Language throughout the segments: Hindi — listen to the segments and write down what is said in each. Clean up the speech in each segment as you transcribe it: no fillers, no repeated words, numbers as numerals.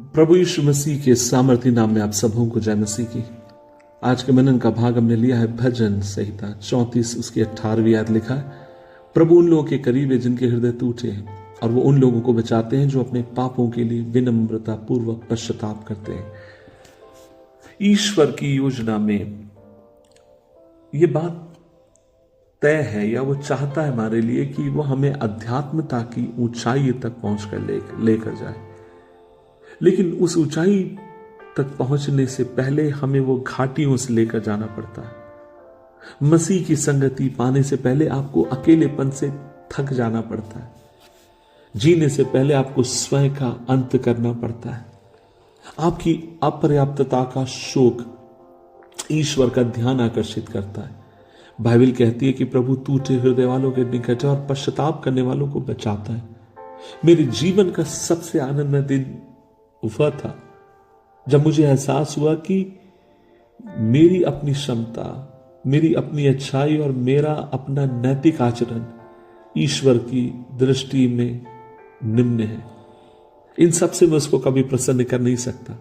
प्रभु यीशु मसीह के सामर्थी नाम में आप सबों को जय मसीह की। आज के मनन का भाग हमने लिया है भजन संहिता 34 उसकी 18वीं आयत लिखा है, प्रभु उन लोगों के करीब है जिनके हृदय टूटे हैं और वो उन लोगों को बचाते हैं जो अपने पापों के लिए विनम्रता पूर्वक पश्चाताप करते हैं। ईश्वर की योजना में ये बात तय है या वो चाहता है हमारे लिए कि वो हमें अध्यात्मता की ऊंचाई तक पहुंचकर लेकर जाए, लेकिन उस ऊंचाई तक पहुंचने से पहले हमें वो घाटियों से लेकर जाना पड़ता है। मसीह की संगति पाने से पहले आपको अकेलेपन से थक जाना पड़ता है। जीने से पहले आपको स्वयं का अंत करना पड़ता है। आपकी अपर्याप्तता का शोक ईश्वर का ध्यान आकर्षित करता है। बाइबल कहती है कि प्रभु टूटे हृदय वालों के निकट है और पश्चाताप करने वालों को बचाता है। मेरे जीवन का सबसे आनंदमय दिन वह था जब मुझे एहसास हुआ कि मेरी अपनी क्षमता, मेरी अपनी अच्छाई और मेरा अपना नैतिक आचरण ईश्वर की दृष्टि में निम्न है। इन सब से मैं उसको कभी प्रसन्न कर नहीं सकता।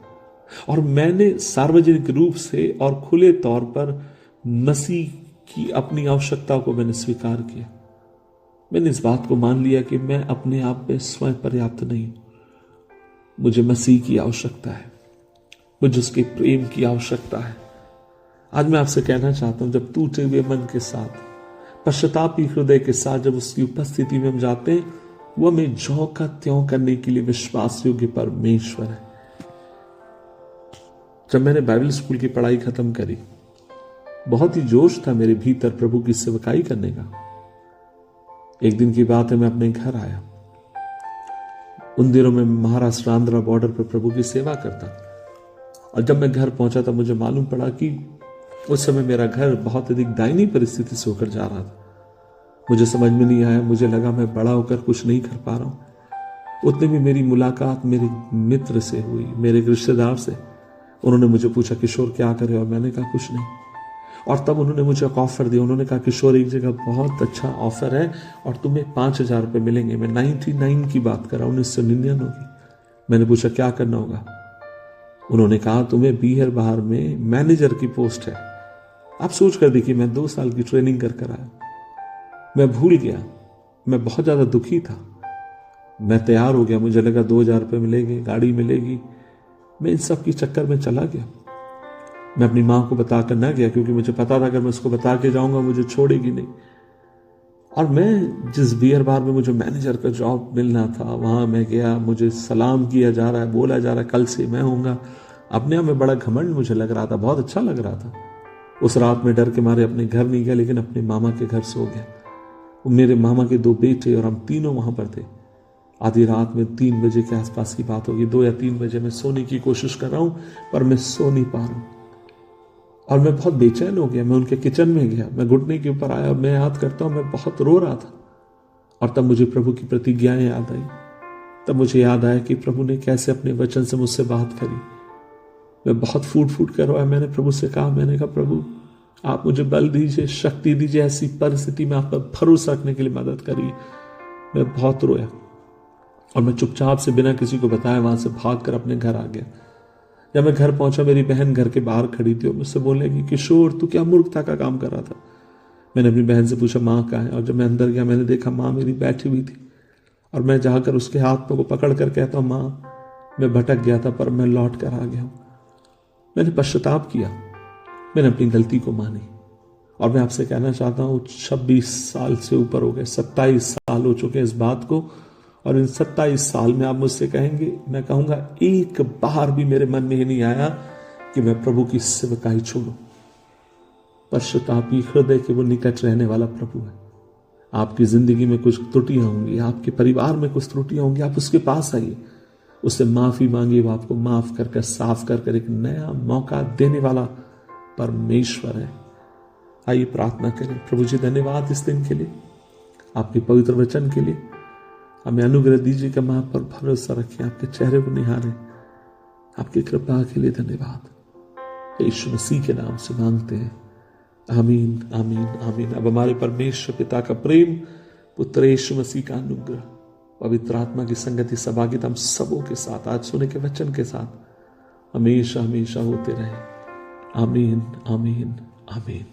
और मैंने सार्वजनिक रूप से और खुले तौर पर मसीह की अपनी आवश्यकता को मैंने स्वीकार किया। मैंने इस बात को मान लिया कि मैं अपने आप में स्वयं पर्याप्त नहीं हूं। मुझे मसीह की आवश्यकता है, मुझे उसके प्रेम की आवश्यकता है। आज मैं आपसे कहना चाहता हूं, जब टूटे हुए मन के साथ, पश्चातापी हृदय के साथ जब उसकी उपस्थिति में हम जाते हैं, वो हमें ज्यों का त्यों करने के लिए विश्वास योग्य परमेश्वर है। जब मैंने बाइबल स्कूल की पढ़ाई खत्म करी, बहुत ही जोश था मेरे भीतर प्रभु की सेवकाई करने का। एक दिन की बात है, मैं अपने घर आया। उन दिनों में महाराष्ट्र आंध्र बॉर्डर पर प्रभु की सेवा करता, और जब मैं घर पहुंचा तब मुझे मालूम पड़ा कि उस समय मेरा घर बहुत अधिक दयनीय परिस्थिति से होकर जा रहा था। मुझे समझ में नहीं आया, मुझे लगा मैं बड़ा होकर कुछ नहीं कर पा रहा हूं। उतने में मेरी मुलाकात मेरे मित्र से हुई, मेरे रिश्तेदार से। उन्होंने मुझे पूछा, किशोर क्या करे? और मैंने कहा कुछ नहीं। और तब उन्होंने मुझे एक ऑफर दिया। उन्होंने कहा, किशोर एक जगह बहुत अच्छा ऑफर है और तुम्हें 5,000 रुपये मिलेंगे। मैं 99 की बात कर रहा हूं, 1999 की। मैंने पूछा क्या करना होगा? उन्होंने कहा, तुम्हें बिहार बाहर में मैनेजर की पोस्ट है। आप सोच कर देखिए, मैं 2 साल की ट्रेनिंग कर आया। मैं भूल गया, मैं बहुत ज्यादा दुखी था। मैं तैयार हो गया, मुझे लगा 2,000 रुपये मिलेंगे, गाड़ी मिलेगी। मैं इन सब की चक्कर में चला गया। मैं अपनी मां को बताकर ना गया, क्योंकि मुझे पता था अगर मैं उसको बता के जाऊंगा मुझे छोड़ेगी नहीं। और मैं जिस बियर बार में मुझे मैनेजर का जॉब मिलना था, वहां मैं गया। मुझे सलाम किया जा रहा है, बोला जा रहा है कल से मैं हूंगा। अपने आप में बड़ा घमंड मुझे लग रहा था, बहुत अच्छा लग रहा था। उस रात में डर के मारे अपने घर नहीं गया, लेकिन अपने मामा के घर सो गया। मेरे मामा के 2 बेटे और हम तीनों वहां पर थे। आधी रात में 3 बजे के आसपास की बात होगी, 2 या 3 बजे। मैं सोने की कोशिश कर रहा हूं पर मैं सो नहीं पा रहा हूं और मैं बहुत बेचैन हो गया। मैं उनके किचन में गया, मैं घुटने के ऊपर आया और मैं याद करता हूं मैं बहुत रो रहा था। और तब मुझे प्रभु की प्रतिज्ञाएं याद आई। तब मुझे याद आया कि प्रभु ने कैसे अपने वचन से मुझसे बात करी। मैं बहुत फूट कर रोया। मैंने प्रभु से कहा, मैंने कहा प्रभु आप मुझे बल दीजिए, शक्ति दीजिए, ऐसी परिस्थिति में आप पर भरोसा रखने के लिए मदद करिए। मैं बहुत रोया और मैं चुपचाप से बिना किसी को बताए वहां से भागकर अपने घर आ गया। जब मैं घर पहुंचा, मेरी बहन घर के बाहर खड़ी थी और मुझसे बोलने लगी, किशोर तू क्या मूर्खता का काम कर रहा था? मैंने अपनी बहन से पूछा माँ कहाँ है? और जब मैं अंदर गया मैंने देखा माँ मेरी बैठी हुई थी। और मैं जाकर उसके हाथ को पकड़ कर कहता हूँ, माँ मैं भटक गया था पर मैं लौट कर आ गया हूं। मैंने पश्चाताप किया, मैंने अपनी गलती को मानी। और मैं आपसे कहना चाहता हूं 26 साल से ऊपर हो गए, 27 साल हो चुके हैं इस बात को। और इन 27 साल में आप मुझसे कहेंगे, मैं कहूंगा एक बार भी मेरे मन में ही नहीं आया कि मैं प्रभु की सेवकाई छोड़ूं। पश्चातापी हृदय के वो निकट रहने वाला प्रभु है। आपकी जिंदगी में कुछ त्रुटियां होंगी, आपके परिवार में कुछ त्रुटियां होंगी, आप उसके पास आइए, उससे माफी मांगिए। वो आपको माफ कर साफ कर एक नया मौका देने वाला परमेश्वर है। आइए प्रार्थना करें। प्रभु जी धन्यवाद इस दिन के लिए, आपके पवित्र वचन के लिए। हमें अनुग्रह दीजिए कि हम आप पर भरोसा रखें, आपके चेहरे को निहारें। आपकी कृपा के लिए धन्यवाद। यीशु मसीह के नाम से मांगते हैं, आमीन आमीन आमीन। अब हमारे परमेश्वर पिता का प्रेम, पुत्र यीशु मसीह का अनुग्रह पवित्र आत्मा की संगति सहभागिता हम सबों के साथ आज सुने के वचन के साथ हमेशा हमेशा होते रहे। आमीन आमीन आमीन।